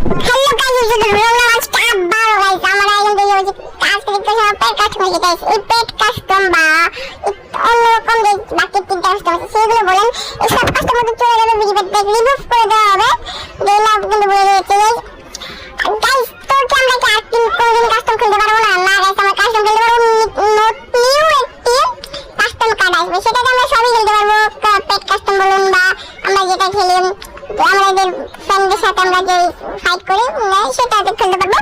Hello guys, এই যে roller আজকে আবার গাইস আমরা এখন দেখি যে কাজ করতে সব পেট কাস্টমার গাইস। এই পেট কাস্টম বা অন্যরকম যে বাকি তিনটা কাস্টমার সেগুলো বলেন এই সব কাস্টমারদের চলে যাবে ভিডিওতে রিমুভ করে দেওয়া হবে। দেলা কিন্তু বলে দিয়েছে গাইস। তো কি আমরা কি আজকে কোনদিন কাস্টম খুলতে পারবো না? না গাইস, আমরা কাস্টম খুলতে পারবো নোট নিউ একটি কাস্টম কার্ড আসবে, সেটাতে আমরা সবই খেলতে পারবো। পেট কাস্টম বলুন বা আমরা যেটা খেলি আমাদের ফ্রেন্ডদের সাথে আমরা যে ফাইট করি সেটাতে খেলতে পারবো।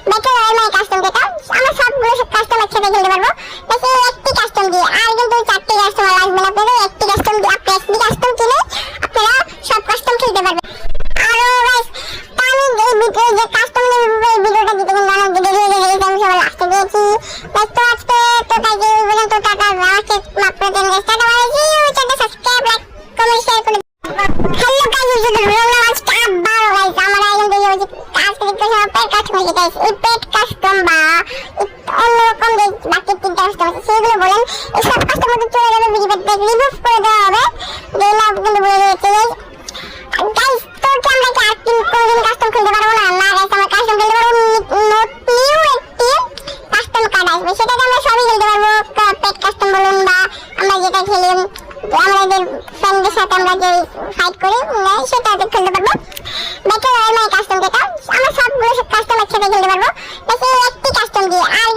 ব্যাটল রয়্যাল মানে কাস্টম যেটা আমরা সবগুলো কাস্টম একসাথে খেলতে পারবো। বাস এই একটি কাস্টম দিয়ে আর কিন্তু চারটি কাস্টম লাগবে না আপনাদের। একটি কাস্টম দিয়ে আপনি একটি কাস্টম কিনে আপনারা সব কাস্টম খেলতে পারবেন। আরো গাইস আমি এই ভিডিও যে কাস্টম ভিডিওটা দিতে কিন্তু অনেক দেরি হয়ে গেছে, আমি সবাই লাস্টে দিয়েছি। বাস তো আজকে তো তাই যে পর্যন্ত টাটা আমাকে মাত্র দেন গাইস। টাটা বাই, চ্যানেলটা সাবস্ক্রাইব লাইক কমেন্ট শেয়ার করে। হ্যালো গাইস, এই যে রোলার আজকে আবার গাইস আমরা এখন দেখি যে কাজ করতে সব পেট কাস্টমার গাইস। এই পেট কাস্টম বা অন্যরকম যে বাকি তিনটা কাস্টমার সেগুলো বলেন এই সব কাস্টমারদের চলে যাবে ভিডিওতে রিমুভ করে দেওয়া হবে। দেলা কিন্তু বলে দিয়েছে গাইস। তো কি আমরা কি আজকে কোনদিন কাস্টম খুলতে পারবো না? না গাইস, আমরা কাস্টম খেলতে পারবো নোট নিউ একটি কাস্টম কার্ড আসবে, সেটাতে আমরা সবই খেলতে পারবো। পেট কাস্টম বলুন বা আমরা যেটা খেলি আমাদের ফ্রেন্ডদের সাথে আমরা যে ফাইট করি সেটাতে খেলতে পারবো। ব্যাটল রয়্যাল মানে কাস্টম যেটা আমরা সবগুলো কাস্টম একসাথে খেলতে পারবো। বাস এই একটি কাস্টম দিয়ে আর